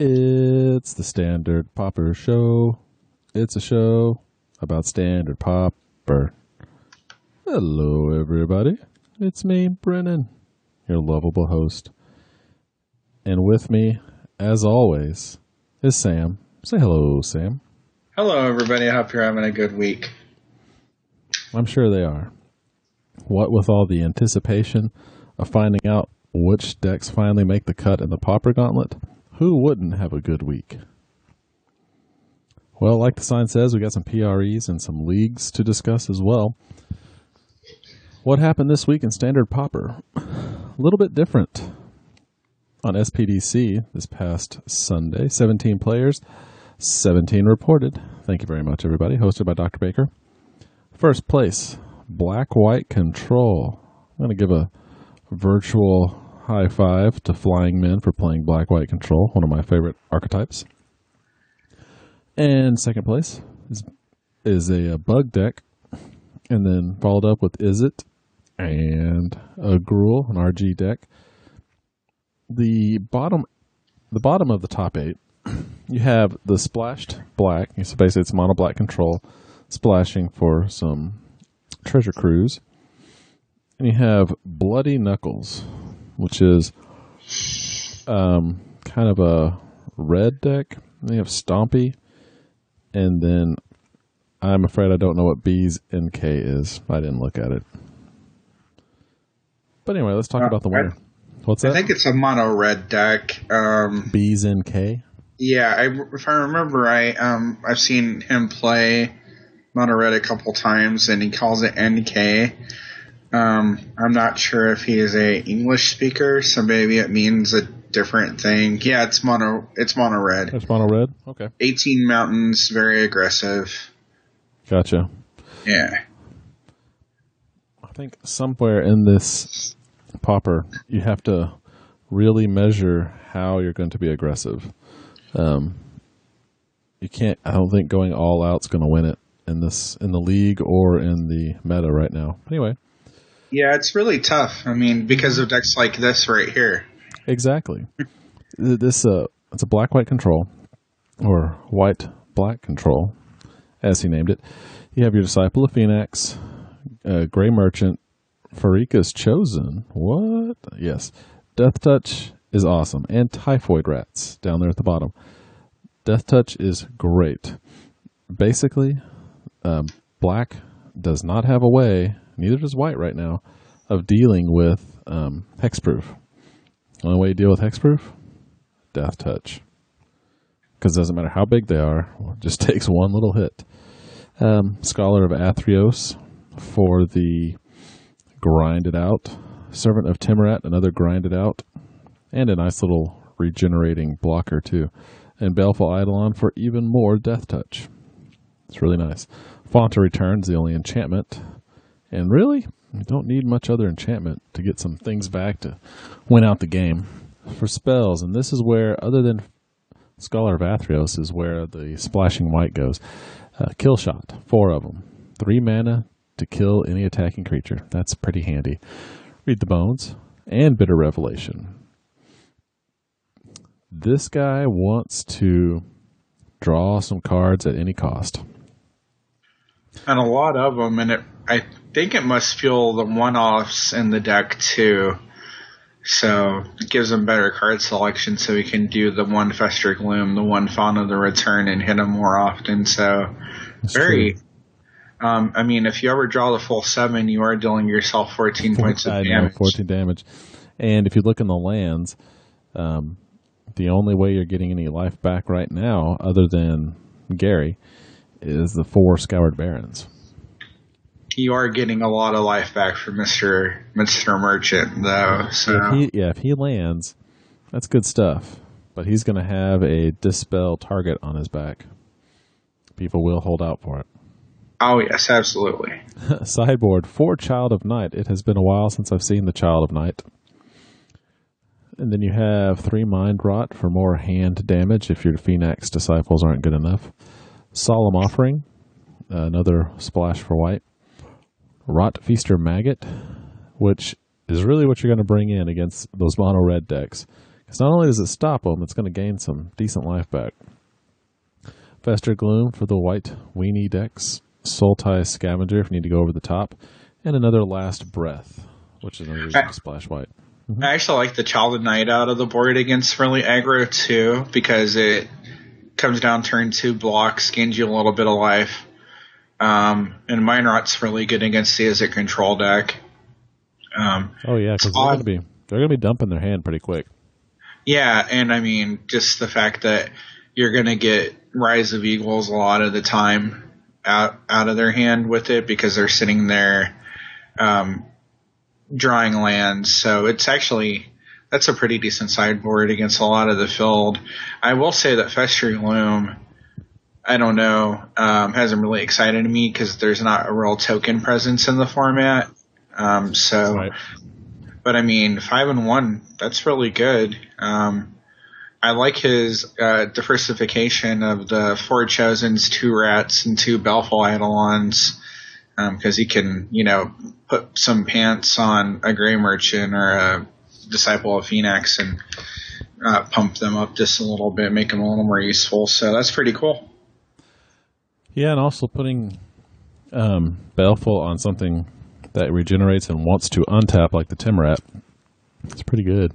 It's the Standard Pauper Show. It's a show about Standard Pauper. Hello, everybody. It's me, Brennon, your lovable host. And with me, as always, is Sam. Say hello, Sam. Hello, everybody. I hope you're having a good week. I'm sure they are. What with all the anticipation of finding out which decks finally make the cut in the Pauper Gauntlet, who wouldn't have a good week? Well, like the sign says, we got some PREs and some leagues to discuss as well. What happened this week in Standard Pauper? A little bit different. On SPDC this past Sunday, 17 players, 17 reported. Thank you very much, everybody. Hosted by Dr. Baker. First place, Black-White Control. I'm going to give a virtual high five to Flying Men for playing Black-White Control, one of my favorite archetypes. And second place is a bug deck, and then followed up with Is It and a Gruul, an RG deck. The bottom of the top 8, you have the splashed black. So basically, it's mono black control, splashing for some treasure cruise. And you have Bloody Knuckles, which is kind of a red deck. And you have Stompy, and then I'm afraid I don't know what B's NK is. I didn't look at it. But anyway, let's talk about the winner. What's that? I think it's a mono red deck. B's NK? Yeah, if I remember right, I've seen him play mono red a couple times, and he calls it NK. I'm not sure if he is a English speaker, so maybe it means a different thing. Yeah, it's mono red. It's mono red? Okay. 18 mountains, very aggressive. Gotcha. Yeah. I think somewhere in this Pauper, you have to really measure how you're going to be aggressive. You can't, I don't think going all out's going to win it in the league or in the meta right now. Anyway. Yeah, it's really tough. I mean, because of decks like this right here. Exactly. It's a black-white control, or white-black control, as he named it. You have your Disciple of Phoenix, Gray Merchant, Farika's Chosen. What? Yes. Death Touch is awesome. And Typhoid Rats down there at the bottom. Death Touch is great. Basically, black does not have a way, neither does white right now, of dealing with hexproof. The only way you deal with hexproof? Death Touch. Because it doesn't matter how big they are, it just takes one little hit. Scholar of Athreos for the grinded out. Servant of Timorat, another grinded out. And a nice little regenerating blocker too. And Baleful Eidolon for even more Death Touch. It's really nice. Font of Return's the only enchantment. And really, you don't need much other enchantment to get some things back to win out the game. For spells, and this is where, other than Scholar of Athreos, is where the splashing white goes. Kill Shot, 4 of them. 3 mana to kill any attacking creature. That's pretty handy. Read the Bones, and Bitter Revelation. This guy wants to draw some cards at any cost. And a lot of them, and I think it must fuel the one-offs in the deck too. So it gives him better card selection, so he can do the one Fester Gloom, the one Fawn of the Return, and hit him more often. So that's very. I mean, if you ever draw the full 7, you are dealing yourself 14 points of damage. 14 damage. And if you look in the lands, the only way you're getting any life back right now, other than Gary, is the 4 Scoured Barrens. You are getting a lot of life back from Mr. Merchant, though. So if he lands, that's good stuff. But he's going to have a Dispel target on his back. People will hold out for it. Oh, yes, absolutely. Sideboard, 4 Child of Night. It has been a while since I've seen the Child of Night. And then you have 3 Mind Rot for more hand damage if your Phoenix Disciples aren't good enough. Solemn Offering, another splash for white. Rot Feaster Maggot, which is really what you're going to bring in against those mono red decks. Because not only does it stop them, it's going to gain some decent life back. Fester Gloom for the white weenie decks. Soul Tie Scavenger if you need to go over the top. And another Last Breath, which is another reason to splash white. Mm-hmm. I actually like the Child of Night out of the board against friendly aggro too, because it comes down turn 2, blocks, gains you a little bit of life. And Mine Rot's really good against the Izzet control deck. Oh yeah, because they're gonna be dumping their hand pretty quick. Yeah, and I mean just the fact that you're gonna get Rise of Eagles a lot of the time out of their hand with it because they're sitting there drawing lands. So it's actually that's a pretty decent sideboard against a lot of the field. I will say that Fester Gloom, I don't know, hasn't really excited me because there's not a real token presence in the format. Right. But I mean, 5-1, that's really good. I like his diversification of the 4 Chosens, 2 Rats, and 2 Baleful Eidolons, because he can, put some pants on a Grey Merchant or a Disciple of Phoenix and pump them up just a little bit, make them a little more useful. So that's pretty cool. Yeah, and also putting Baleful on something that regenerates and wants to untap like the Timrat. It's pretty good.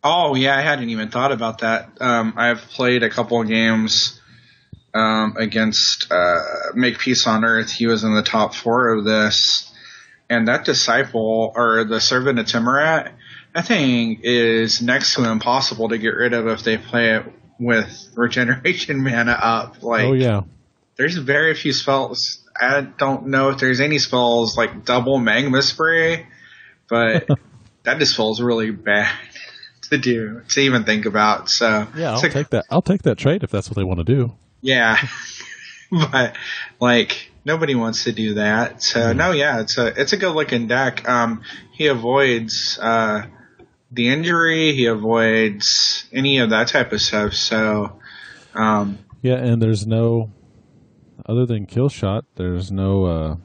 Oh, yeah, I hadn't even thought about that. I've played a couple of games against Make Peace on Earth. He was in the top 4 of this. And that Disciple, or the Servant of Timrat, that thing is next to impossible to get rid of if they play it with Regeneration mana up. Oh, yeah. There's very few spells. I don't know if there's any spells like double Magma Spray, but that just feels really bad to even think about. So yeah, I'll take that. I'll take that trade if that's what they want to do. Yeah, but nobody wants to do that. So it's a good looking deck. He avoids the injury. He avoids any of that type of stuff. So yeah, and there's no. Other than kill shot, there's no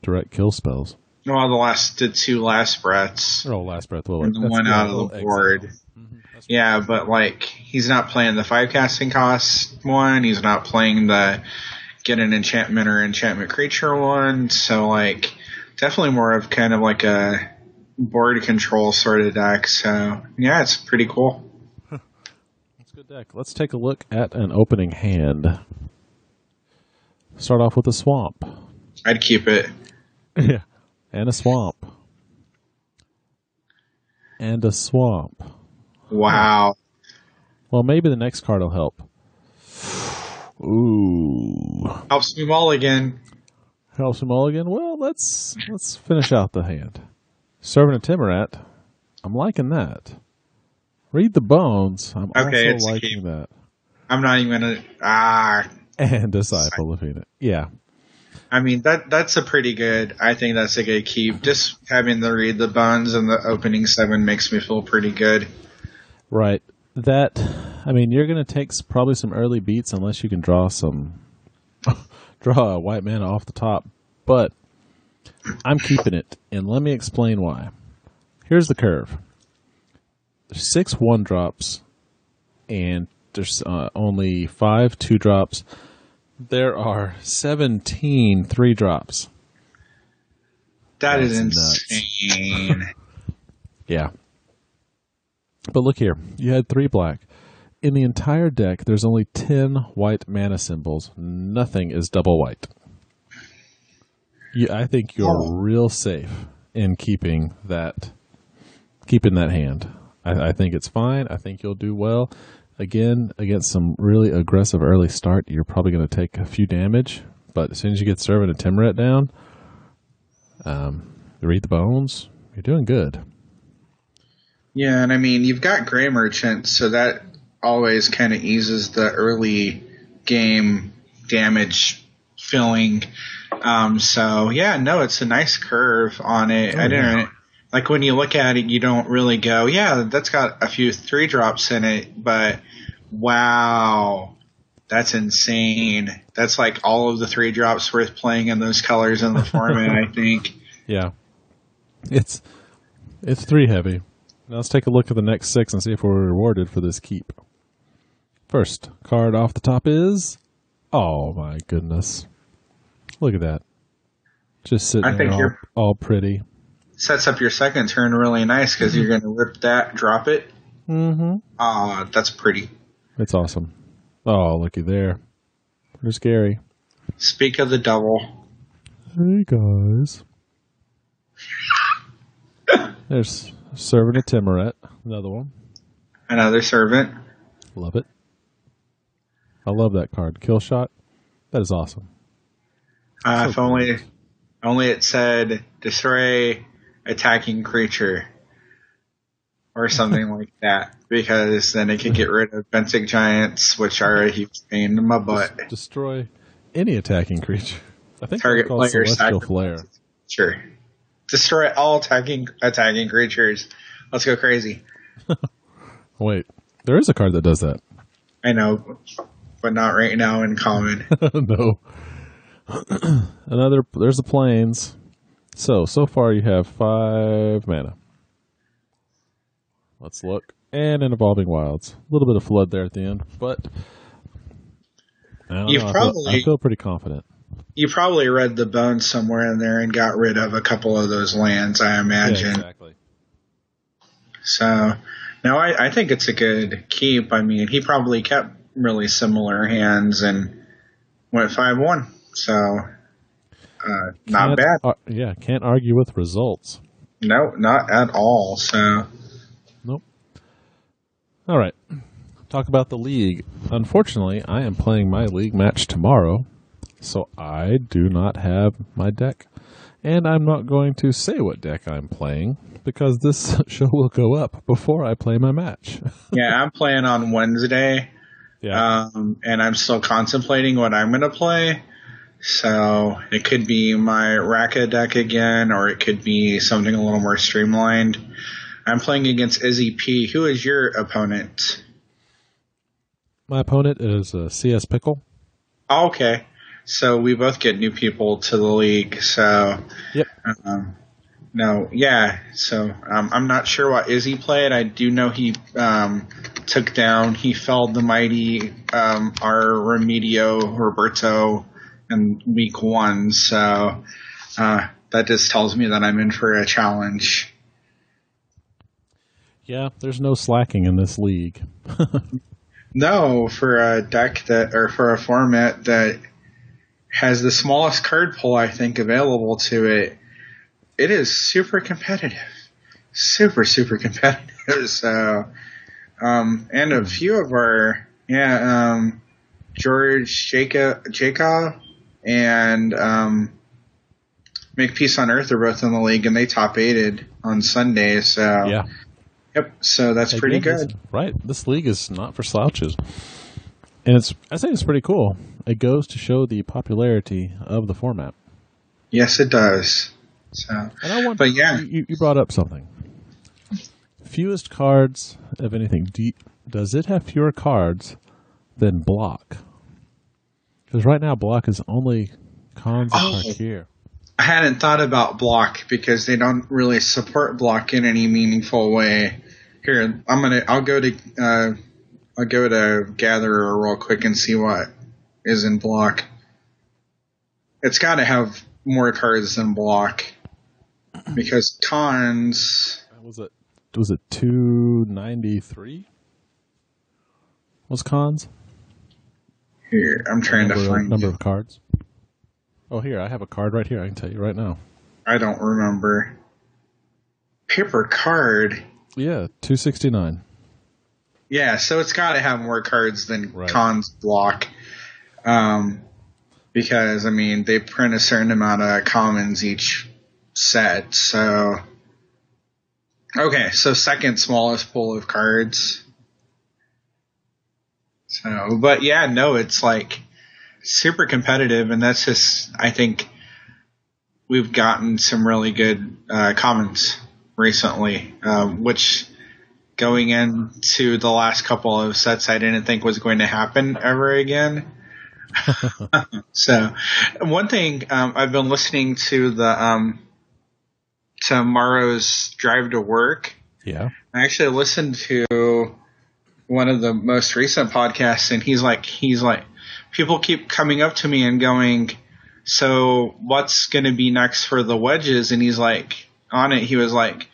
direct kill spells. Well, the 2 Last Breaths. Oh, Last Breath. Well, and the one out of the board. Mm-hmm. Yeah, but he's not playing the 5 casting cost one. He's not playing the get an enchantment or enchantment creature one. So definitely more of kind of like a board control sort of deck. So yeah, it's pretty cool. Deck. Let's take a look at an opening hand. Start off with a swamp. I'd keep it. Yeah. And a swamp. And a swamp. Wow. Well, maybe the next card will help. Ooh. Helps me mulligan. Helps me mulligan? Well, let's finish out the hand. Servant of Timrat. I'm liking that. Read the Bones. I'm also liking that. I'm not even going to... And Disciple of Phoenix. Yeah. I mean, that's a pretty good... I think that's a good keep. Just having to read the Bones in the opening 7 makes me feel pretty good. Right. That... I mean, you're going to take probably some early beats unless you can draw a white mana off the top. But I'm keeping it. And let me explain why. Here's the curve. There's 6 1-drops, and there's only 5 2-drops. There are 17 3-drops. That's is insane. Yeah. But look here. You had 3 black. In the entire deck, there's only 10 white mana symbols. Nothing is double white. I think you're real safe in keeping that hand. I think it's fine. I think you'll do well. Again, against some really aggressive early start, you're probably going to take a few damage. But as soon as you get Servant of Timrat down, read the Bones, you're doing good. Yeah, and I mean, you've got Grey Merchant, so that always kind of eases the early game damage filling. So, yeah, no, it's a nice curve on it. I didn't... when you look at it, you don't really go, yeah, that's got a few 3-drops in it, but wow, that's insane. That's all of the 3-drops worth playing in those colors in the format, I think. Yeah. It's It's 3 heavy. Now let's take a look at the next 6 and see if we're rewarded for this keep. First card off the top is... Oh my goodness. Look at that. Just sitting there all pretty. Sets up your second turn really nice because you're going to rip that, drop it. Mm-hmm. That's pretty. It's awesome. Oh, looky there. There's Gary. Speak of the devil. Hey, guys. There's Servant of Timoret. Another one. Another servant. Love it. I love that card. Kill shot. That is awesome. If only it said destroy attacking creature or something like that, because then it could get rid of benthic giants, which are a huge pain in my butt. Destroy any attacking creature. I think target player Celestial Flare. Sure. Destroy all attacking creatures. Let's go crazy. Wait, there is a card that does that. I know, but not right now in common. No. There's the plains. So far you have 5 mana. Let's look. And an Evolving Wilds. A little bit of flood there at the end, but I feel pretty confident. You probably read the bones somewhere in there and got rid of a couple of those lands, I imagine. Yeah, exactly. So, no, I think it's a good keep. I mean, he probably kept really similar hands and went 5-1. So, not bad. Can't argue with results. No, not at all. So, nope. All right. Talk about the league. Unfortunately, I am playing my league match tomorrow, so I do not have my deck. And I'm not going to say what deck I'm playing because this show will go up before I play my match. Yeah, I'm playing on Wednesday. Yeah. And I'm still contemplating what I'm going to play. So it could be my Raka deck again, or it could be something a little more streamlined. I'm playing against Izzy P. Who is your opponent? My opponent is CS Pickle. Oh, okay. So we both get new people to the league. So, yep. So I'm not sure what Izzy played. I do know he he felled the mighty our Remedio Roberto in week 1. So that just tells me that I'm in for a challenge. Yeah, there's no slacking in this league. No, for a deck for a format that has the smallest card pool, I think, available to it, it is super competitive. Super, super competitive. So, and a few of our, George Jacob and Make Peace on Earth are both in the league, and they top 8'd on Sunday. So, yeah. Yep, so that's pretty good. Right. This league is not for slouches. And I think it's pretty cool. It goes to show the popularity of the format. Yes, it does. So, and I wonder, you brought up something. Fewest cards of anything. Does it have fewer cards than Block? Because right now Block is only Khans of Tarkir. I hadn't thought about Block because they don't really support Block in any meaningful way. Here, I'll go to Gatherer real quick and see what is in Block. It's got to have more cards than Block because Khans. Was it 293? Was Khans? Here, I'm trying to find number of cards. Oh, here, I have a card right here. I can tell you right now. I don't remember. Paper card? Yeah, 269. Yeah, so it's got to have more cards than right. Khans Block. Because, I mean, they print a certain amount of commons each set, so... Okay, so second smallest pool of cards. So, but yeah, no, it's like... super competitive, and that's just, I think we've gotten some really good commons recently, which going into the last couple of sets I didn't think was going to happen ever again. So one thing, I've been listening to the tomorrow's drive to work. Yeah. I actually listened to one of the most recent podcasts, and he's like, people keep coming up to me and going, so what's going to be next for the wedges? And he's like, on it, he was like,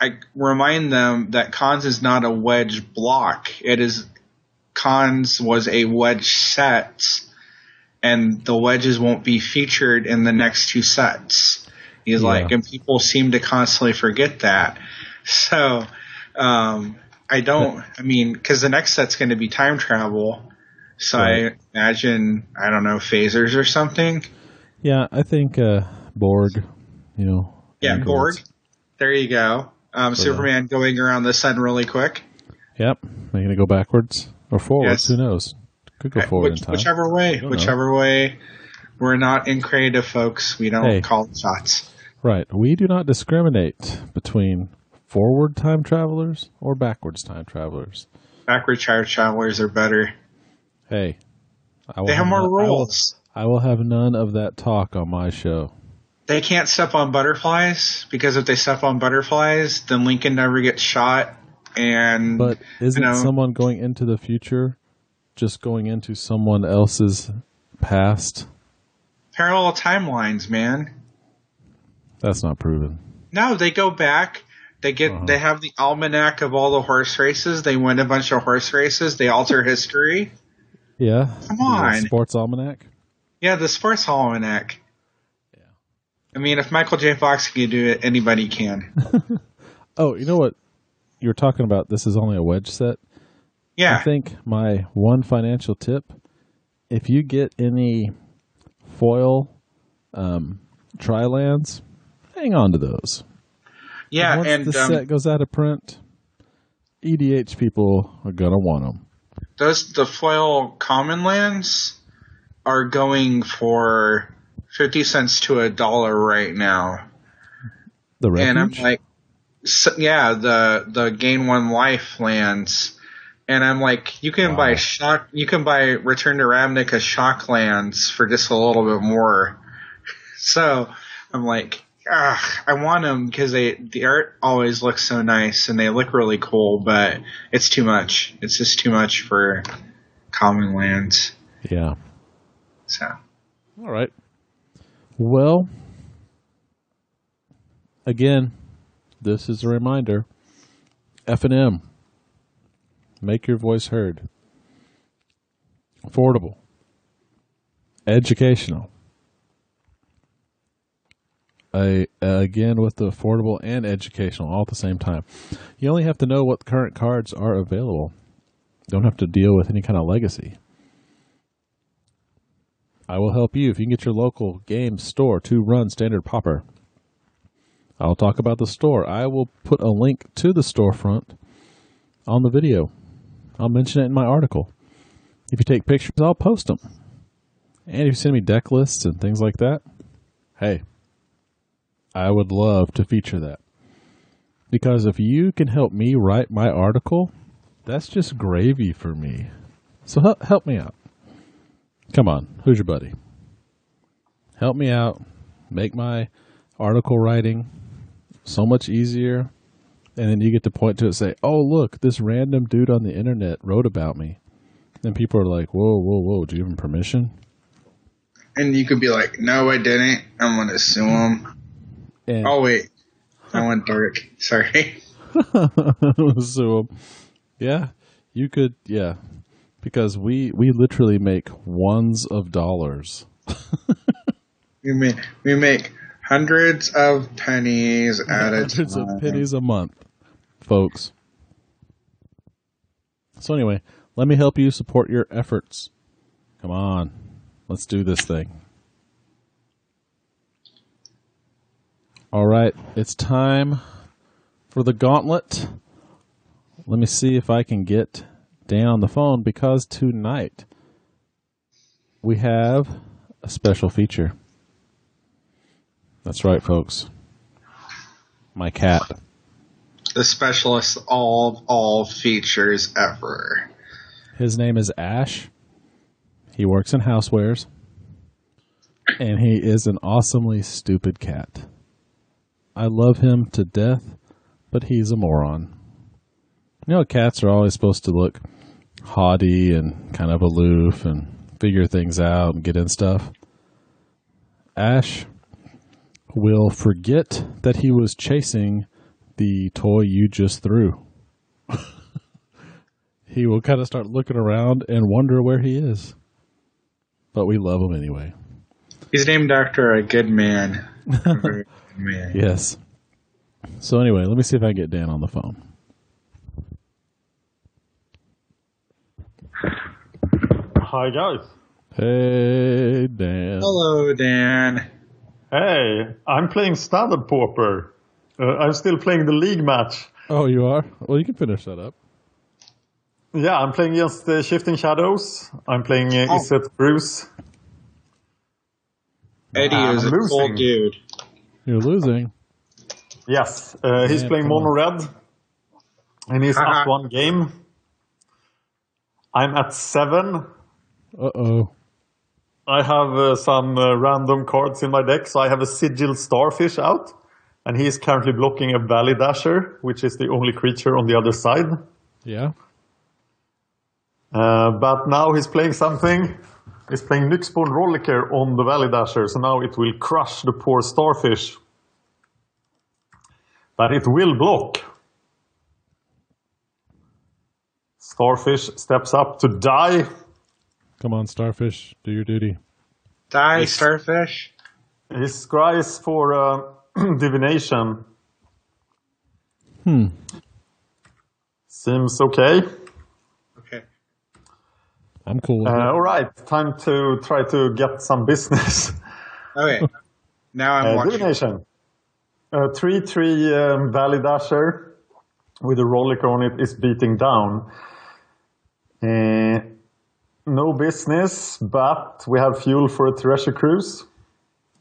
I remind them that Khans is not a wedge block. It is, Khans was a wedge set, and the wedges won't be featured in the next two sets. He's like, and people seem to constantly forget that. So, because the next set's going to be time travel. So right. I imagine, I don't know, phasers or something. Yeah, I think Borg, Yeah, Borg. There you go. Superman going around the sun really quick. Yep. Are you going to go backwards or forwards? Yes. Who knows? Could go forward in time. Whichever way. We're not in creative, folks. We don't call shots. Right. We do not discriminate between forward time travelers or backwards time travelers. Backward time travelers are better. Hey. They have more rules. I will have none of that talk on my show. They can't step on butterflies, because if they step on butterflies, then Lincoln never gets shot. But isn't someone going into the future just going into someone else's past? Parallel timelines, man. That's not proven. No, they go back. They have the almanac of all the horse races. They win a bunch of horse races. They alter history. Yeah. Come on. Sports almanac? Yeah, the sports almanac. Yeah. I mean, if Michael J. Fox can do it, anybody can. Oh, you know what? You were talking about this is only a wedge set. Yeah. I think my one financial tip, if you get any foil tri-lands, hang on to those. Yeah, once the set goes out of print, EDH people are going to want them. The foil common lands are going for 50 cents to $1 right now. The refuge? And I'm like, the gain one life lands. And I'm like, you can buy Return to Ravnica shock lands for just a little bit more. So I'm like, I want them because the art always looks so nice and they look really cool, but it's too much. It's just too much for common lands. Yeah. So. All right. Well, again, this is a reminder. F&M. Make your voice heard. Affordable. Educational. Again, with the affordable and educational all at the same time. You only have to know what current cards are available. Don't have to deal with any kind of legacy. I will help you if you can get your local game store to run Standard Pauper. I'll talk about the store. I will put a link to the storefront on the video. I'll mention it in my article. If you take pictures, I'll post them. And if you send me deck lists and things like that, hey, I would love to feature that. Because if you can help me write my article, that's just gravy for me. So help me out. Come on, who's your buddy? Help me out. Make my article writing so much easier. And then you get to point to it and say, oh, look, this random dude on the internet wrote about me. And people are like, whoa, do you have him permission? And you could be like, no, I didn't. I'm going to sue him. And oh, wait. I went dark. Sorry. Sue him. Yeah, you could, yeah. Because we literally make ones of dollars. we make hundreds of pennies at a time. Hundreds of pennies a month, folks. So anyway, let me help you support your efforts. Come on. Let's do this thing. All right. It's time for the gauntlet. Let me see if I can get Dan on the phone, because tonight we have a special feature. That's right, folks. My cat. The specialist of all features ever. His name is Ash. He works in housewares. And he is an awesomely stupid cat. I love him to death, but he's a moron. You know, cats are always supposed to look haughty and kind of aloof and figure things out and get in stuff. Ash will forget that he was chasing the toy you just threw. He will kind of start looking around and wonder where he is. But we love him anyway. He's named after a good man. A very good man. Yes. So anyway, let me see if I can get Dan on the phone. Hi, guys. Hey, Dan. Hello, Dan. Hey, I'm playing Standard Pauper. I'm still playing the league match. Oh, you are? Well, you can finish that up. Yeah, I'm playing against Shifting Shadows. I'm playing Iset Bruce. Eddie is a cool dude. You're losing. Yes, he's playing mono red. And he's up one game. I'm at 7. Uh-oh. I have some random cards in my deck. So I have a Sigil Starfish out. And he's currently blocking a Valley Dasher, which is the only creature on the other side. Yeah? But now he's playing something. He's playing Nyxborn Rolliker on the Valley Dasher, so now it will crush the poor Starfish. But it will block. Starfish steps up to die. Come on, Starfish. Do your duty. Die, Starfish. He scries for divination. Seems okay. Okay. I'm cool with it. All right, time to try to get some business. Okay. Now I'm watching. Divination. 3/3 Valley Dasher with a Rolliker on it is beating down. No business, but we have fuel for a treasure cruise.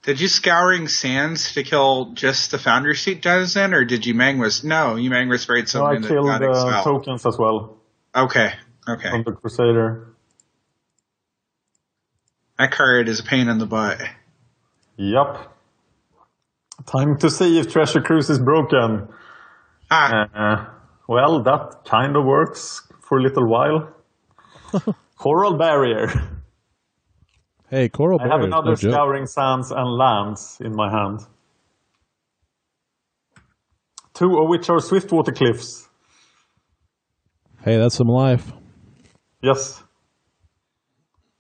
Did you Scouring Sands to kill just the Foundry Seat Denizen, or did you Mangmus? No, you Mangmus sprayed No, I something killed that got expelled. tokens as well Okay. from the Crusader. That card is a pain in the butt. Yep. Time to see if Treasure Cruise is broken. Well, that kind of works for a little while. Coral Barrier. Hey, Coral I Barrier. have another No joke. Scouring Sands and Lands in my hand. 2 of which are Swiftwater Cliffs. Hey, that's some life. Yes.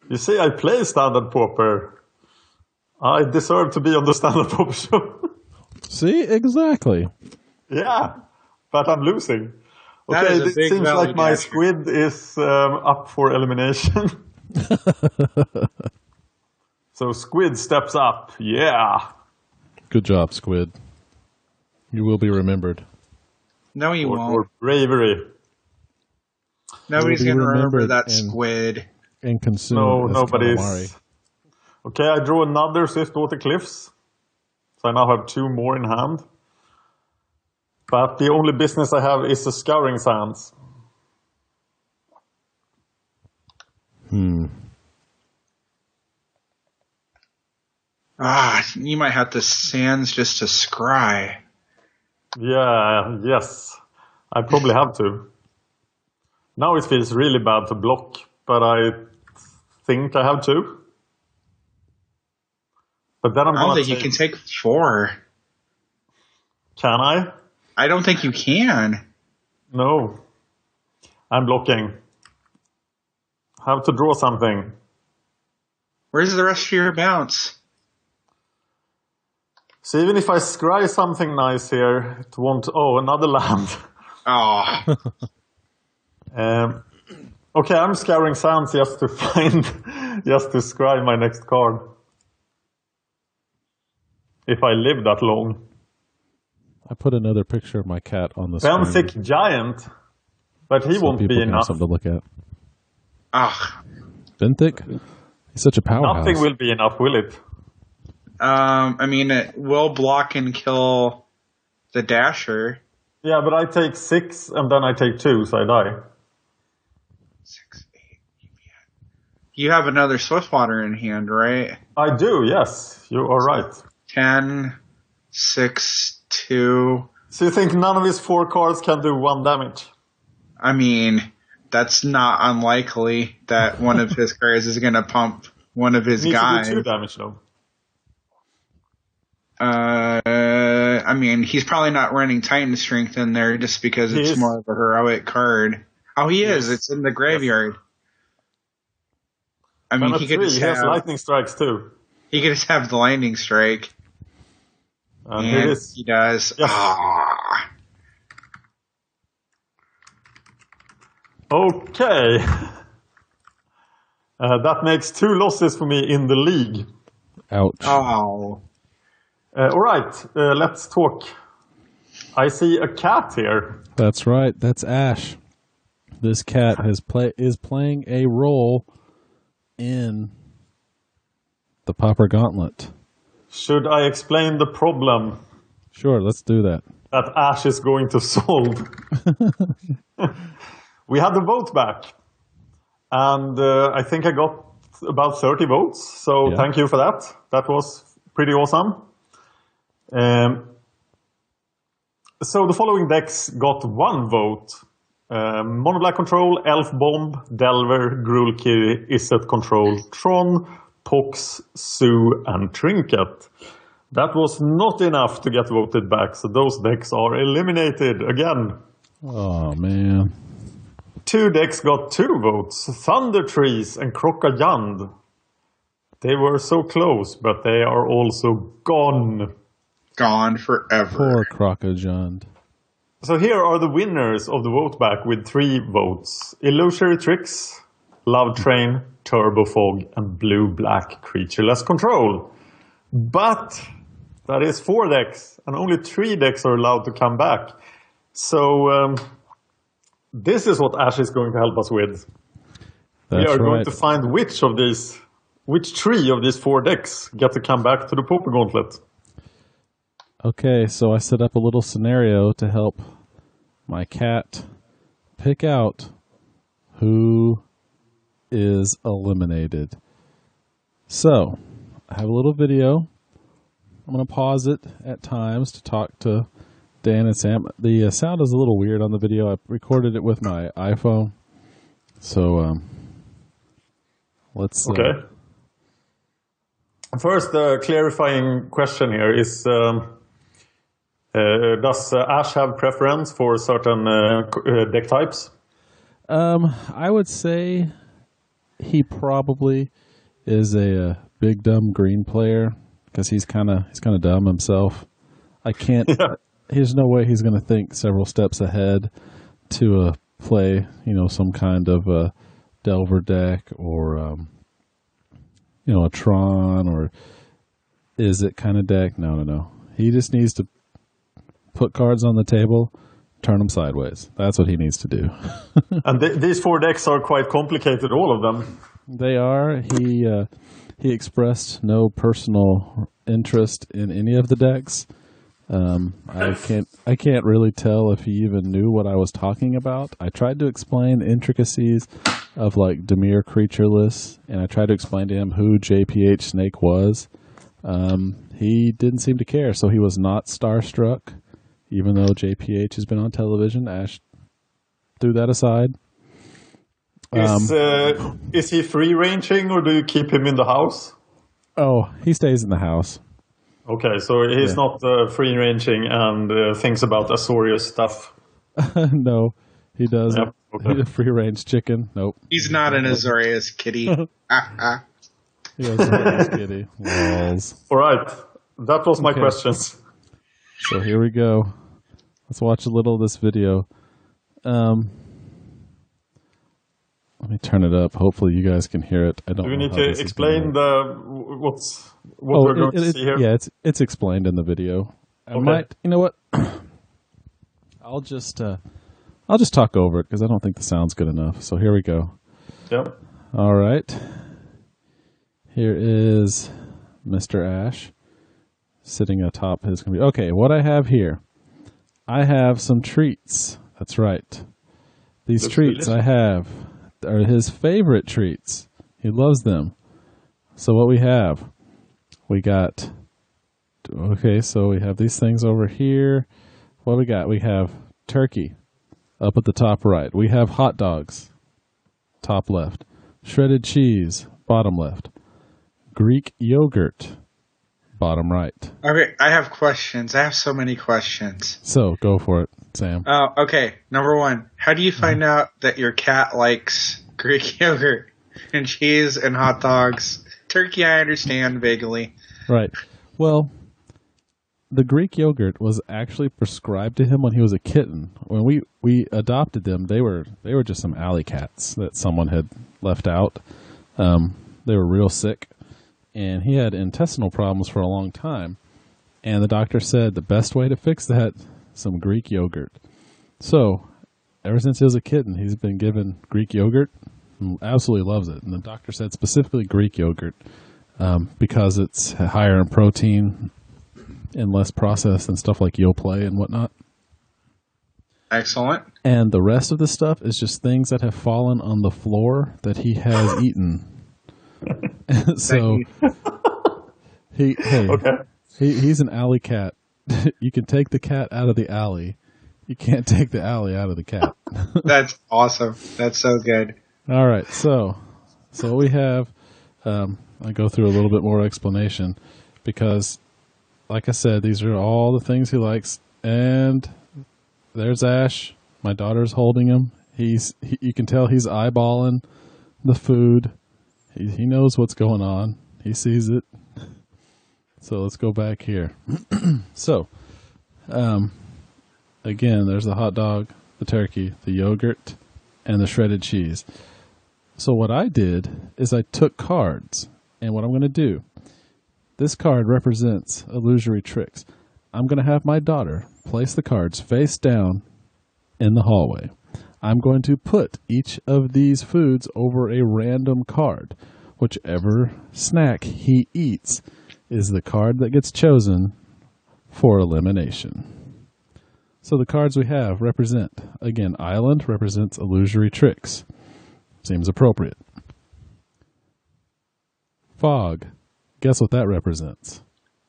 You see, I play Standard Pauper. I deserve to be on the Standard Pauper show. See? Exactly. Yeah, but I'm losing. That Okay, is a it big seems Valley like my Dasher. squid is up for elimination. So squid steps up. Yeah. Good job, Squid. You will be remembered. No, you For won't. bravery. Nobody's You'll be going to remember remembered that and- squid. And consumed No, as nobody's. calamari. Okay, I drew another Swiftwater Cliffs. So I now have 2 more in hand. But the only business I have is the Scouring Sands. You might have to Sands just to scry. Yeah, yes. I probably have to. Now it feels really bad to block, but I think I have to. But then I'm I don't gonna think you can take 4. Can I? I don't think you can. No. I'm blocking. Have to draw something. Where's the rest of your bounce? So even if I scry something nice here, it won't... Oh, another land. Oh, Okay, I'm Scouring Sands just to find... just to scry my next card. If I live that long. I put another picture of my cat on the screen. Benthic Giant. But he so won't people be can have enough. something to look at. Benthic? He's such a powerhouse. Nothing will be enough, will it? I mean, it will block and kill the Dasher. Yeah, but I take 6 and then I take 2, so I die. 6, 8. You have another Swiftwater in hand, right? I do, yes. You are right. 10, 6, 2. So you think none of his 4 cards can do 1 damage? I mean, that's not unlikely that one of his cards is going to pump one of his guys. Needs to do 2 damage, though. I mean, he's probably not running Titan Strength in there just because it's more of a heroic card. Oh, he is. It's in the graveyard. I mean, he has lightning strikes too. He could just have the lightning strike. And he does. Yes. Okay. That makes 2 losses for me in the league. Ouch. Oh. All right, let's talk. I see a cat here. That's right. That's Ash. This cat is playing a role in the Pauper Gauntlet. Should I explain the problem? Sure, let's do that. That Ash is going to solve. We had the vote back. And I think I got about 30 votes. So Thank you for that. That was pretty awesome. So the following decks got 1 vote. Mono Black Control, Elf Bomb, Delver, Grulki, Izzet Control, Tron, Pox, Sue, and Trinket. That was not enough to get voted back, so those decks are eliminated again. Oh, man. 2 decks got 2 votes, Thunder Trees and Crocajand. They were so close, but they are also gone. Gone forever. Poor Crocajand. So here are the winners of the vote back with 3 votes. Illusory Tricks, Love Train, Turbo Fog, and Blue-Black Creatureless Control. But that is 4 decks, and only 3 decks are allowed to come back. So this is what Ash is going to help us with. We are going to find which 3 of these 4 decks get to come back to the Pauper Gauntlet. Okay, so I set up a little scenario to help my cat pick out who is eliminated. So, I have a little video. I'm going to pause it at times to talk to Dan and Sam. The sound is a little weird on the video. I recorded it with my iPhone. So, let's... Okay. First, the clarifying question here is... does Ash have preference for certain deck types? I would say he probably is a big dumb green player because he's kind of dumb himself. I can't. There's no way he's going to think several steps ahead to play, some kind of a Delver deck or a Tron or Izzet kind of deck. No. He just needs to put cards on the table, turn them sideways. That's what he needs to do. And these 4 decks are quite complicated, all of them. They are. He expressed no personal interest in any of the decks. I can't really tell if he even knew what I was talking about. I tried to explain the intricacies of like Dimir Creatureless, and I tried to explain to him who JPH Snake was. He didn't seem to care, so he was not starstruck. Even though JPH has been on television, Ash threw that aside. Is he free-ranging, or do you keep him in the house? Oh, he stays in the house. Okay, so he's not free-ranging and thinks about Azorius stuff. No, he doesn't. Yep, okay. He's a free-range chicken. Nope. He's not an Azorius kitty. He was a free-range kitty. Lols. All right, that was my questions. So here we go. Let's watch a little of this video. Let me turn it up. Hopefully you guys can hear it. I don't. Do we know need how to this is explain what we're going to see here? Yeah, it's explained in the video. I might. You know what? I'll just talk over it because I don't think the sound's good enough. So here we go. Yep. All right. Here is Mr. Ash sitting atop his computer. Okay, what I have here, I have some treats. That's right. These treats I have are his favorite treats. He loves them. So what we got Okay, so we have these things over here. What we got? We have turkey up at the top right. We have hot dogs, top left. Shredded cheese, bottom left. Greek yogurt, bottom right. Okay, I have questions. I have so many questions. So go for it, Sam. Okay, number one. How do you find out that your cat likes Greek yogurt and cheese and hot dogs? Turkey, I understand vaguely. Right. Well, the Greek yogurt was actually prescribed to him when he was a kitten. When we adopted them, they were just some alley cats that someone had left out. They were real sick, and he had intestinal problems for a long time. And the doctor said the best way to fix that, some Greek yogurt. So, ever since he was a kitten, he's been given Greek yogurt. And absolutely loves it. And the doctor said specifically Greek yogurt because it's higher in protein and less processed and stuff like Yoplait and whatnot. Excellent. And the rest of the stuff is just things that have fallen on the floor that he has eaten. So he's an alley cat. You can take the cat out of the alley. You can't take the alley out of the cat. That's awesome. That's so good. All right, so we have. I go through a little bit more explanation because, like I said, these are all the things he likes. And there's Ash. My daughter's holding him. You can tell he's eyeballing the food. He knows what's going on. He sees it. So let's go back here. So, again, there's the hot dog, the turkey, the yogurt, and the shredded cheese. So what I did is I took cards, and what I'm going to do, this card represents illusory tricks. I'm going to have my daughter place the cards face down in the hallway. I'm going to put each of these foods over a random card. Whichever snack he eats is the card that gets chosen for elimination. So the cards we have represent, again, Island represents illusory tricks. Seems appropriate. Fog. Guess what that represents?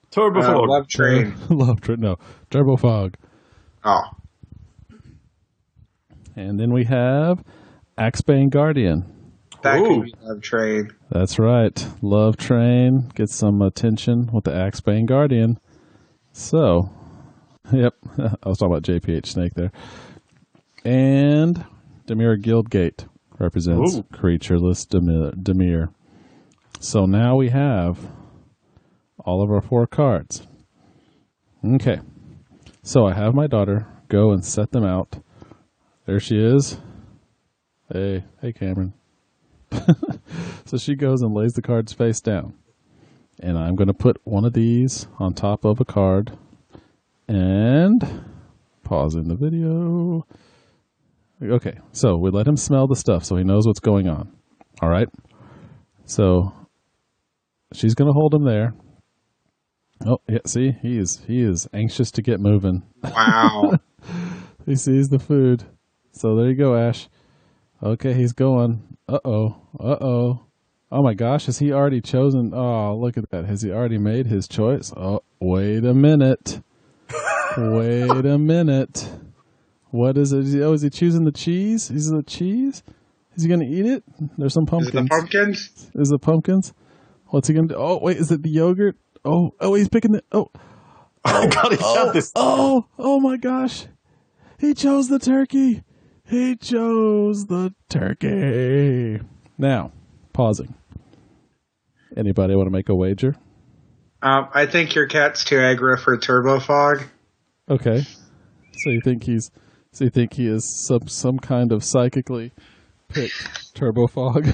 Turbo Fog. Love Train. Love Train. No. Turbo Fog. Oh. And then we have Axebane Guardian. That Ooh. could be Love Train. That's right. Love Train gets some attention with the Axebane Guardian. So, yep. I was talking about JPH Snake there. And Demir Guildgate represents creatureless Demir. So now we have all of our 4 cards. Okay. So I have my daughter go and set them out. There she is. Hey Cameron. So she goes and lays the cards face down. And I'm going to put one of these on top of a card. And pausing the video. Okay, so we let him smell the stuff so he knows what's going on. All right? So she's going to hold him there. Oh, yeah, see? He is anxious to get moving. Wow. He sees the food. So there you go, Ash. Okay, he's going. Uh-oh. Oh my gosh, has he already chosen? Oh, look at that. Has he already made his choice? Oh, wait a minute. Wait a minute. What is it? Is he choosing the cheese? Is it the cheese? Is he going to eat it? There's some pumpkins. Is it the pumpkins? Is it pumpkins? What's he going to do? Oh, wait, is it the yogurt? Oh, he's picking the... Oh, God, he shot this. oh my gosh. He chose the turkey. He chose the turkey. Now, pausing. Anybody want to make a wager? I think your cat's too aggro for Turbo Fog. Okay. So you think he is some kind of psychically picked Turbo Fog?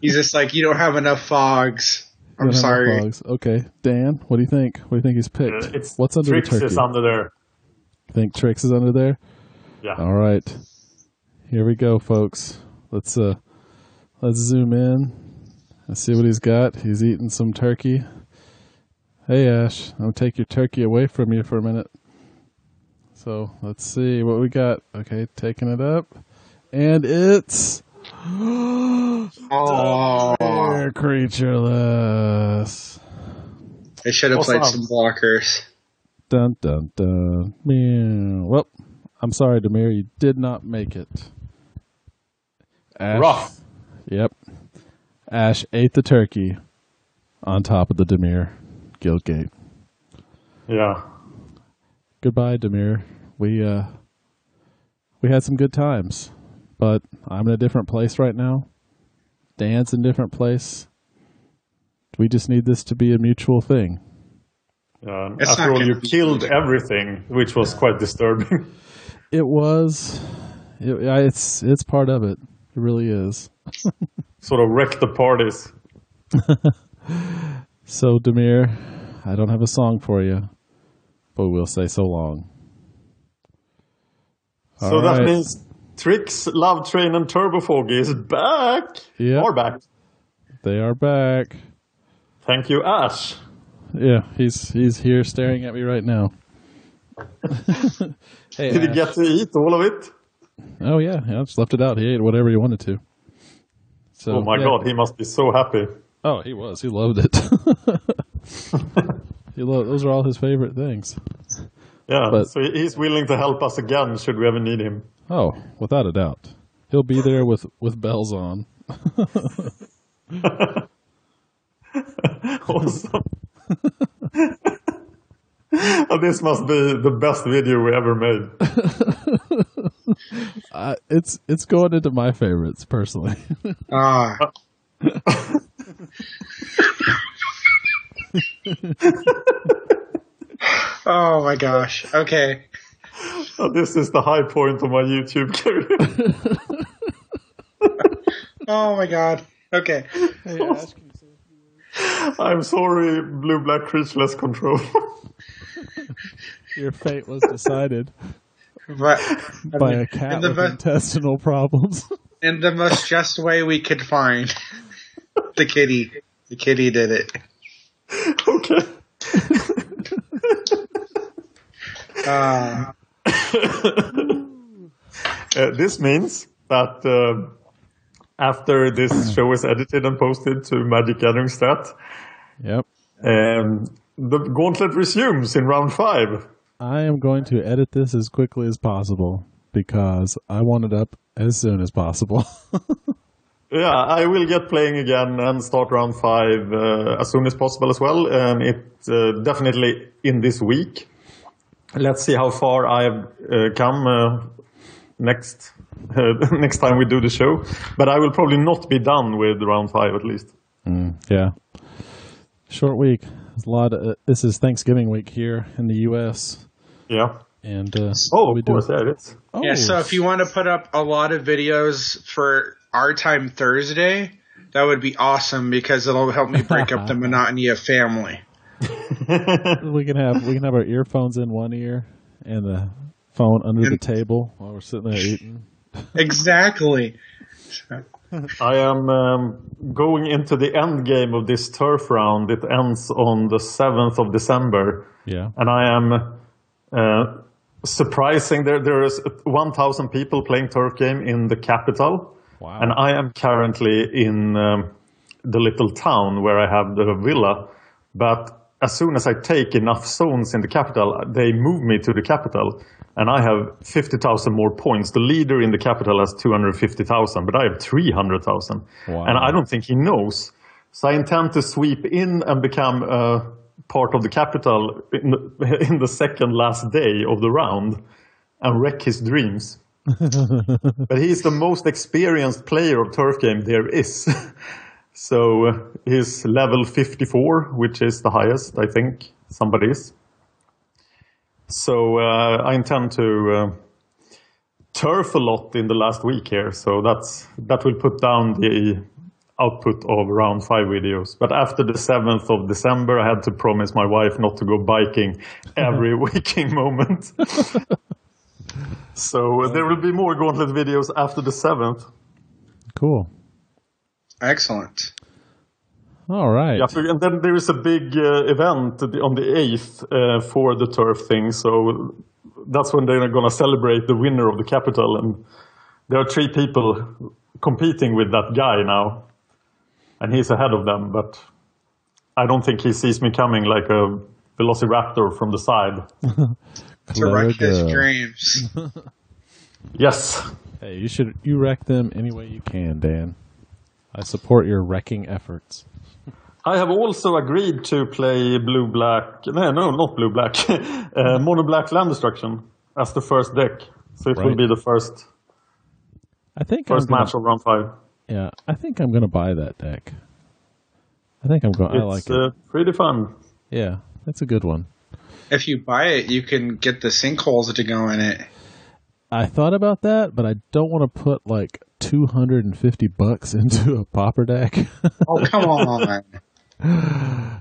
He's just like, you don't have enough fogs. I'm sorry. Fogs. Okay. Dan, what do you think? What do you think he's picked? What's under Trix the turkey? is under there. You think Trix is under there? Yeah. All right. Here we go, folks. Let's zoom in and see what he's got. He's eating some turkey. Hey, Ash, I'll take your turkey away from you for a minute. So let's see what we got. Okay, taking it up. And it's... Oh. They're creatureless. I should have played Awesome. some blockers. Dun, dun, dun. Meow. Well, I'm sorry, Demir. You did not make it. Ash, Rough. Yep. Ash ate the turkey on top of the Demir guild gate. Yeah. Goodbye, Demir. We had some good times, but I'm in a different place right now. Dan's in a different place. We just need this to be a mutual thing. It's After not all, gonna you be- killed everything, which was quite disturbing. It was. It's part of it. It really is. Sort of wrecked the parties. So, Demir, I don't have a song for you, but we'll say so long. So All that right. means Trix, Love Train, and Turbo Foggy is back. Yep. Are back. They are back. Thank you, Ash. Yeah, he's here staring at me right now. Hey, Did he Ash. get to eat all of it? Oh yeah, I just left it out. He ate whatever he wanted to. So, Oh my yeah. god, he must be so happy. Oh, he was. He loved it. Those are all his favorite things. Yeah, But- so he's willing to help us again should we ever need him. Oh, without a doubt, he'll be there with bells on. Awesome. Oh, this must be the best video we ever made. It's going into my favorites personally. Ah. Oh my gosh. Okay. Oh, this is the high point of my YouTube career. Oh my god. Okay. Hey, Ash, can you say I'm sorry, Blue Black Creatureless Control. your fate was decided But by a cat with intestinal problems? in the most just way we could find. The kitty. The kitty did it. Okay. This means that after this show is edited and posted to MagicGatheringStrat, Yep. the gauntlet resumes in round 5. I am going to edit this as quickly as possible because I want it up as soon as possible. Yeah, I will get playing again and start round 5 as soon as possible as well. It's definitely in this week. Let's see how far I've come next next time we do the show. But I will probably not be done with round 5 at least. Yeah. Short week. There's a lot of, this is Thanksgiving week here in the U.S. Yeah. And Oh, of course, yeah, it is. Oh, Yeah, so if you want to put up a lot of videos for our time Thursday, that would be awesome because it'll help me break up the monotony of family. we can have our earphones in one ear and the phone under the table while we're sitting there eating. Exactly. I am going into the end game of this turf round. It ends on the 7th of December. Yeah. And I am surprising. There is 1,000 people playing turf game in the capital. Wow. And I am currently in the little town where I have the villa. But as soon as I take enough zones in the capital, they move me to the capital. And I have 50,000 more points. The leader in the capital has 250,000, but I have 300,000. Wow. And I don't think he knows. So I intend to sweep in and become part of the capital in the second last day of the round and wreck his dreams. But he's the most experienced player of turf game there is. So he's level 54, which is the highest, I think, somebody is. So I intend to turf a lot in the last week here. So that will put down the output of round 5 videos. But after the 7th of December, I had to promise my wife not to go biking every waking moment. So there will be more Gauntlet videos after the 7th. Cool. Excellent. All right. Yeah, and then there is a big event on the 8th for the turf thing. So that's when they're going to celebrate the winner of the capital. And there are 3 people competing with that guy now. And he's ahead of them. But I don't think he sees me coming like a velociraptor from the side. To wreck his dreams. Yes. Hey, you wreck them any way you can, Dan. I support your wrecking efforts. I have also agreed to play blue-black... No, not blue-black. Mono-black land destruction as the first deck. So it will be the first match of round 5. Yeah, I think I'm going to buy that deck. I like it. It's pretty fun. Yeah, that's a good one. If you buy it, you can get the sinkholes to go in it. I thought about that, but I don't want to put like $250 into a Pauper deck. Oh, come on.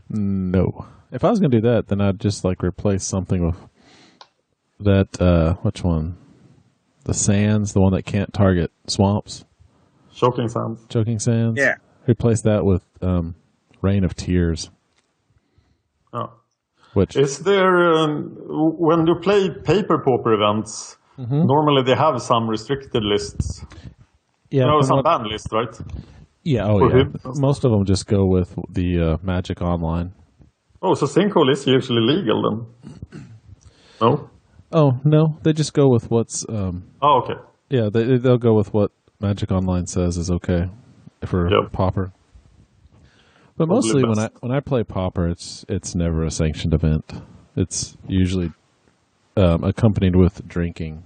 No. If I was going to do that, then I'd just like replace something with that, which one? The Sands, the one that can't target swamps. Choking Sands. Yeah. Replace that with Rain of Tears. Oh. Which is there when you play paper pauper events? Normally they have some restricted lists. Yeah, some ban lists, right? Yeah. Most of them just go with the Magic Online. Oh, so sinkhole is usually legal then? No. Oh no, they just go with what's. Okay. Yeah, they'll go with what Magic Online says is okay for Pauper. But mostly when I play Pauper, it's never a sanctioned event. It's usually accompanied with drinking.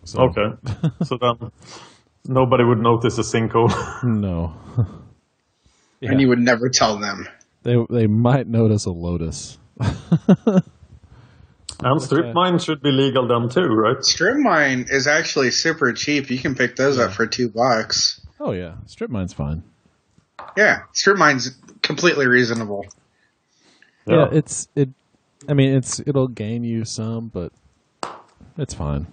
So. Okay, so then nobody would notice a sinkhole. No. And you would never tell them. They might notice a Lotus. And strip mine should be legal then too, right? Strip mine is actually super cheap. You can pick those up for $2. Oh yeah, strip mine's fine. Yeah, strip mine's completely reasonable. Yeah, it'll gain you some, but it's fine.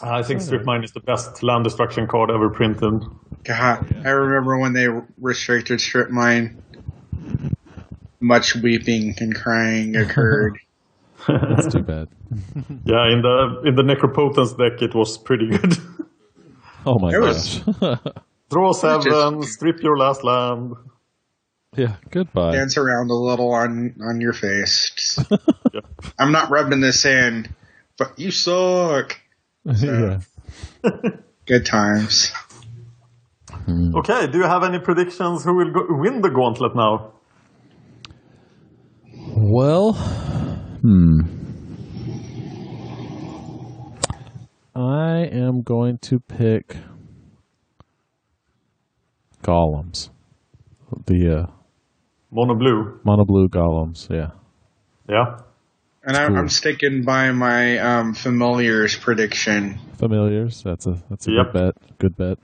I think strip mine is the best land destruction card ever printed. God, I remember when they restricted strip mine. Much weeping and crying occurred. That's too bad. Yeah, in the Necropotence deck, it was pretty good. Oh my gosh. Draw 7, strip your last land. Yeah, goodbye. Dance around a little on your face. I'm not rubbing this in, but you suck. So, good times. Okay, do you have any predictions who will win the gauntlet now? Well, I am going to pick Golems. The Mono blue Golems, yeah. Yeah. And I'm sticking by my Familiars prediction. Familiars, that's a good bet.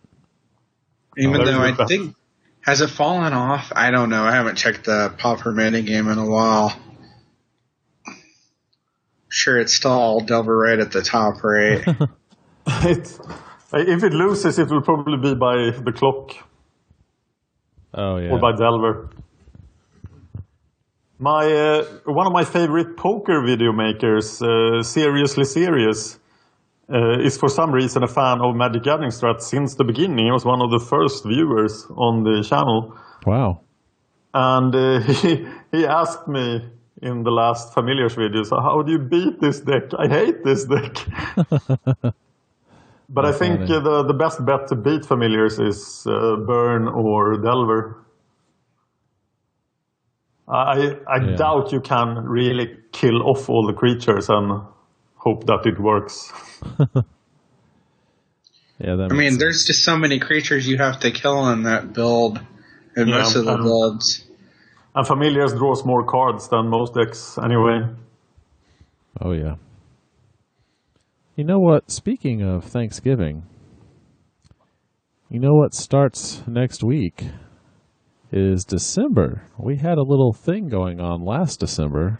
Even though I think, has it fallen off? I don't know. I haven't checked the Pauper minigame in a while. Sure, it's still all Delver right at the top, right? If it loses, it will probably be by the clock. Oh, yeah. Or by Delver. One of my favorite poker video makers, Seriously Serious, is for some reason a fan of MagicGatheringStrat since the beginning. He was one of the first viewers on the channel. Wow. And he asked me in the last Familiars video, so how do you beat this deck? I hate this deck. But I think the best bet to beat Familiars is Burn or Delver. I doubt you can really kill off all the creatures and hope that it works. There's just so many creatures you have to kill in that build, in most of the builds. And Familiars draws more cards than most decks anyway. Oh, yeah. You know what? Speaking of Thanksgiving, you know what starts next week is December. We had a little thing going on last December.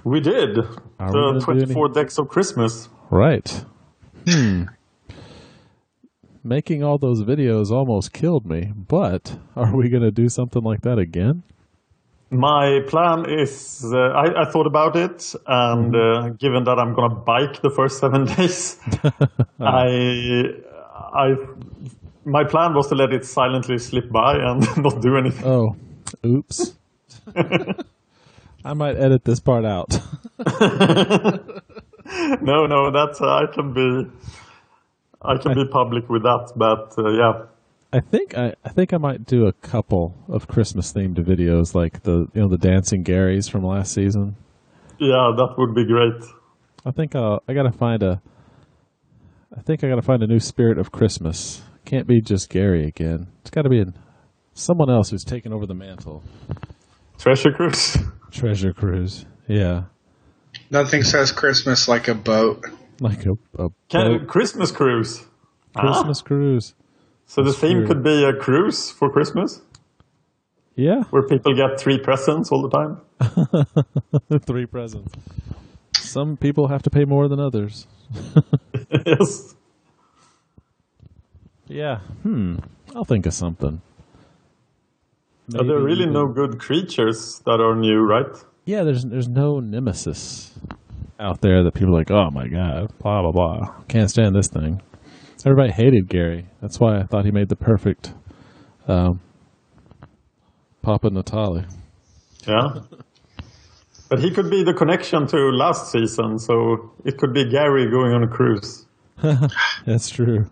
We did. The 24 decks of Christmas. Right. Making all those videos almost killed me, but are we going to do something like that again? My plan is, I thought about it, and given that I'm going to bike the first 7 days, my plan was to let it silently slip by and not do anything. Oh, Oops. I might edit this part out. No, that's I can be public with that, but yeah. I think I might do a couple of Christmas themed videos, like the dancing Garys from last season. Yeah, that would be great. I think I gotta find a new spirit of Christmas. Can't be just Gary again. It's got to be someone else who's taken over the mantle. Treasure cruise. Treasure cruise. Yeah. Nothing says Christmas like a boat. Like a boat. Christmas cruise. Christmas cruise. So the theme could be a cruise for Christmas? Yeah. Where people get 3 presents all the time? 3 presents. Some people have to pay more than others. Yes. Yeah. I'll think of something. Maybe. Are there really no good creatures that are new, right? Yeah, there's no nemesis out there that people are like, oh my god, blah, blah, blah. Can't stand this thing. Everybody hated Gary. That's why I thought he made the perfect Papa Natali. Yeah. But he could be the connection to last season, so it could be Gary going on a cruise. That's true.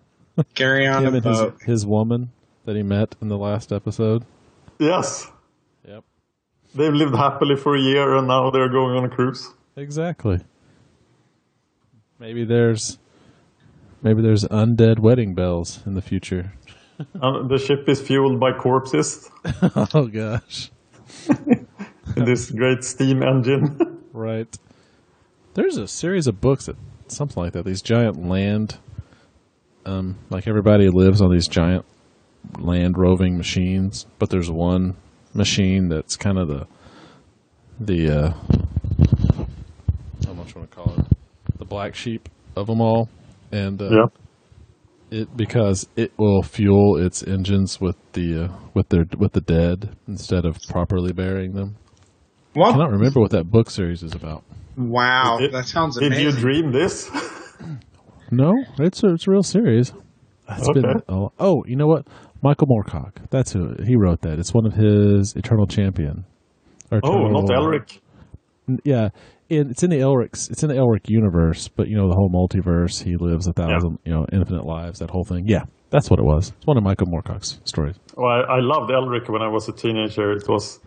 Gary on a boat. His woman that he met in the last episode. Yes. Yep. They've lived happily for a year and now they're going on a cruise. Exactly. Maybe there's undead wedding bells in the future. The ship is fueled by corpses. Oh gosh. In this great steam engine. Right. There's a series of books that something like that. These giant land, like everybody lives on these giant land roving machines, but there's one machine that's kind of the how much you want to call it, the black sheep of them all, and because it will fuel its engines with the dead instead of properly burying them. What? I cannot remember what that book series is about. Wow, that sounds amazing. Did you dream this? No, it's a real series. It's Okay. You know what? Michael Moorcock. That's who he wrote that. It's one of his Eternal Champion. Not Elric. Yeah, it's in the Elric's. It's in the Elric universe, but the whole multiverse. He lives 1,000, infinite lives. That whole thing. Yeah, that's what it was. It's one of Michael Moorcock's stories. Well, I loved Elric when I was a teenager. It was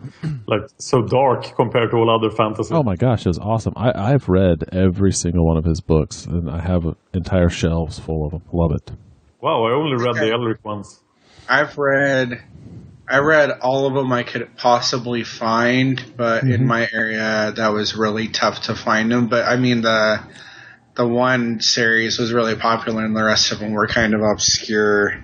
like so dark compared to all other fantasy. Oh my gosh, it was awesome. I've read every single one of his books, and I have entire shelves full of them. Love it. Wow, I only read the Elric ones. I read all of them I could possibly find, but in my area that was really tough to find them. But I mean, the one series was really popular, and the rest of them were kind of obscure.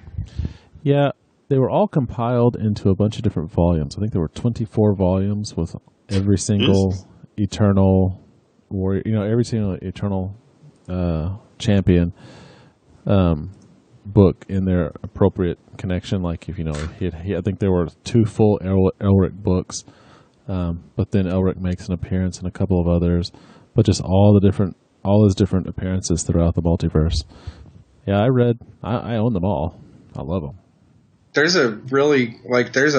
Yeah, they were all compiled into a bunch of different volumes. I think there were 24 volumes with every single Eternal Warrior, every single Eternal Champion book in their appropriate connection. Like if I think there were 2 full Elric books, but then Elric makes an appearance in a couple of others, but just all his different appearances throughout the multiverse. Yeah, I own them all. I love them. There's a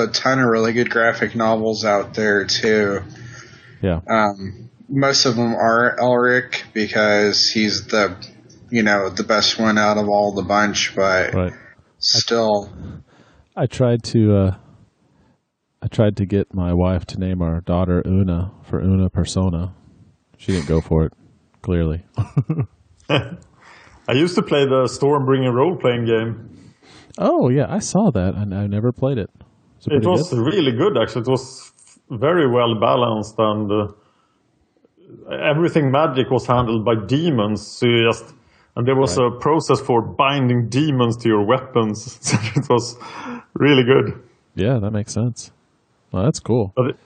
ton of really good graphic novels out there too. Yeah. Most of them are Elric because he's the best one out of all the bunch, but right. Still. I tried to get my wife to name our daughter Una for Una Persona. She didn't go for it, clearly. I used to play the Stormbringer role-playing game. Oh, yeah, I saw that, and I never played it. It was really good, actually. It was very well balanced, and everything magic was handled by demons. So and there was a process for binding demons to your weapons. So it was really good. Yeah, that makes sense. Well, that's cool. But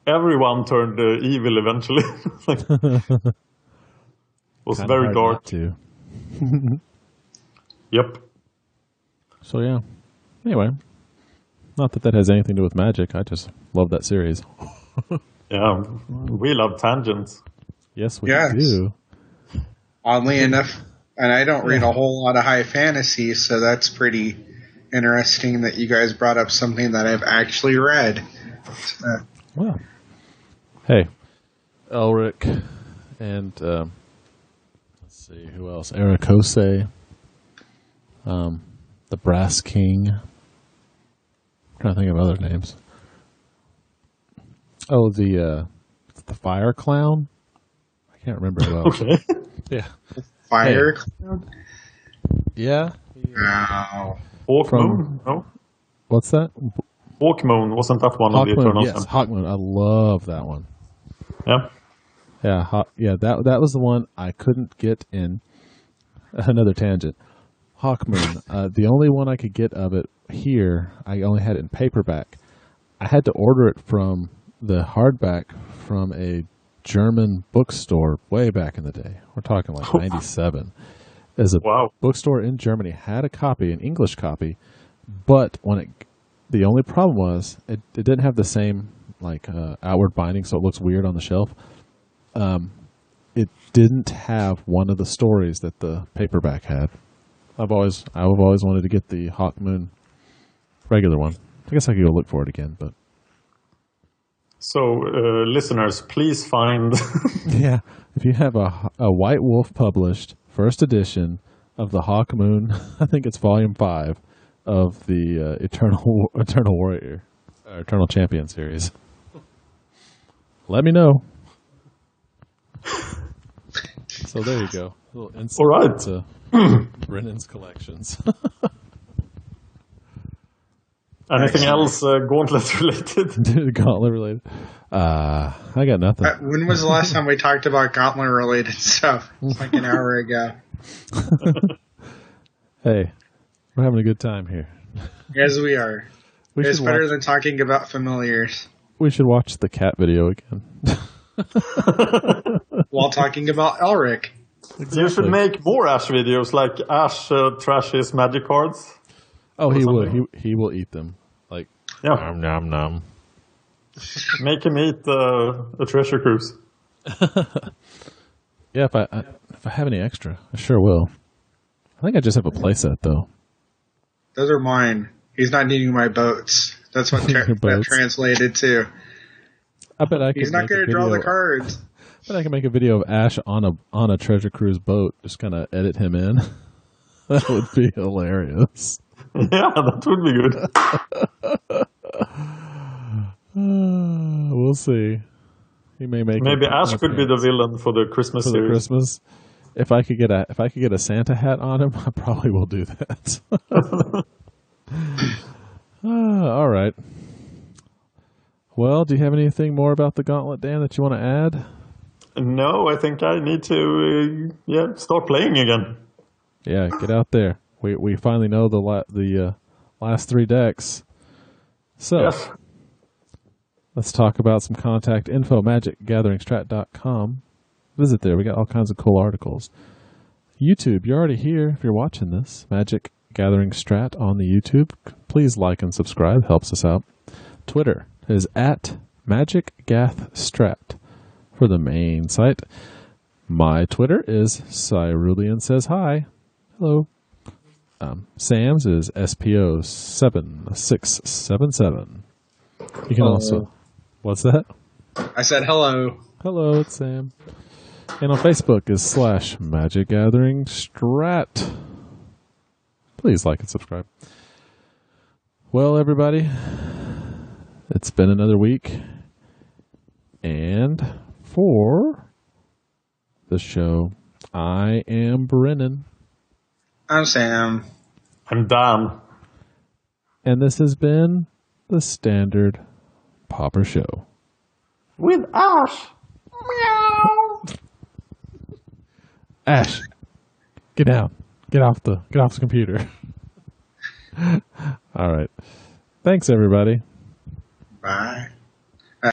everyone turned evil eventually. It was Kinda very hard dark. not to. Yep. So, yeah. Anyway, not that has anything to do with magic. I just love that series. Yeah, we love tangents. Yes, we do. Oddly enough, and I don't read a whole lot of high fantasy, so that's pretty interesting that you guys brought up something that I've actually read. Well, hey, Elric, and let's see who else. Ericose, the Brass King. I'm trying to think of other names. Oh, the Fire Clown. I can't remember who else. Okay. Yeah. Fire Hey. Cloud? Yeah. Wow. Hawkmoon? No? What's that? Hawkmoon, wasn't that one of the Hawkmoon. Eternal Yes, Champions? Hawkmoon. I love that one. Yeah. Yeah, that was the one I couldn't get in. Another tangent. Hawkmoon. The only one I could get of it here, I only had it in paperback. I had to order it from the hardback from a German bookstore way back in the day. We're talking like 97. As a bookstore in Germany had a copy, an English copy, but the only problem was it didn't have the same outward binding, so it looks weird on the shelf. It didn't have one of the stories that the paperback had. I've always wanted to get the Hawkmoon regular one. I guess I could go look for it again, but so listeners, please find. Yeah, if you have a White Wolf published first edition of the Hawkmoon, I think it's volume 5 of the Eternal Warrior, Eternal Champion series. Let me know. So there you go. A little insight All right. to Brennon's collections. Anything else Gauntlet related? Gauntlet related. I got nothing. When was the last time we talked about Gauntlet related stuff? It's like an hour ago. Hey, we're having a good time here. Yes, we are. It's better than talking about familiars. We should watch the cat video again. While talking about Elric. Exactly. You should make more Ash videos, like Ash trashes magic cards. Oh, he will. He will eat them. Like, nom, nom, nom. Make him eat a treasure cruise. Yeah, if I have any extra, I sure will. I think I just have a playset, though. Those are mine. He's not needing my boats. That's what that translated to. I bet I could. He's not going to draw the cards. But I can make a video of Ash on a treasure cruise boat. Just kind of edit him in. That would be hilarious. Yeah, that would be good. We'll see. He may make. Maybe Ash could be the villain for the Christmas series. The Christmas. If I could get a Santa hat on him, I probably will do that. All right. Well, do you have anything more about the Gauntlet, Dan, that you want to add? No, I think I need to start playing again. Yeah, get out there. We finally know the last 3 decks. So yes. Let's talk about some contact info. MagicGatheringStrat.com. Visit there. We got all kinds of cool articles. YouTube, you're already here if you're watching this. Magic Gathering Strat on the YouTube. Please like and subscribe. Helps us out. Twitter is at MagicGathStrat for the main site. My Twitter is Cyrulean Says Hi. Hello. Sam's is SPO7677. You can also... What's that? I said hello. Hello, it's Sam. And on Facebook is /MagicGatheringStrat. Please like and subscribe. Well, everybody, it's been another week. And for the show, I am Brennon. I'm Sam. I'm Dan. And this has been the Standard Pauper Show. With Ash. Meow. Ash, get down. Get off the computer. All right. Thanks, everybody.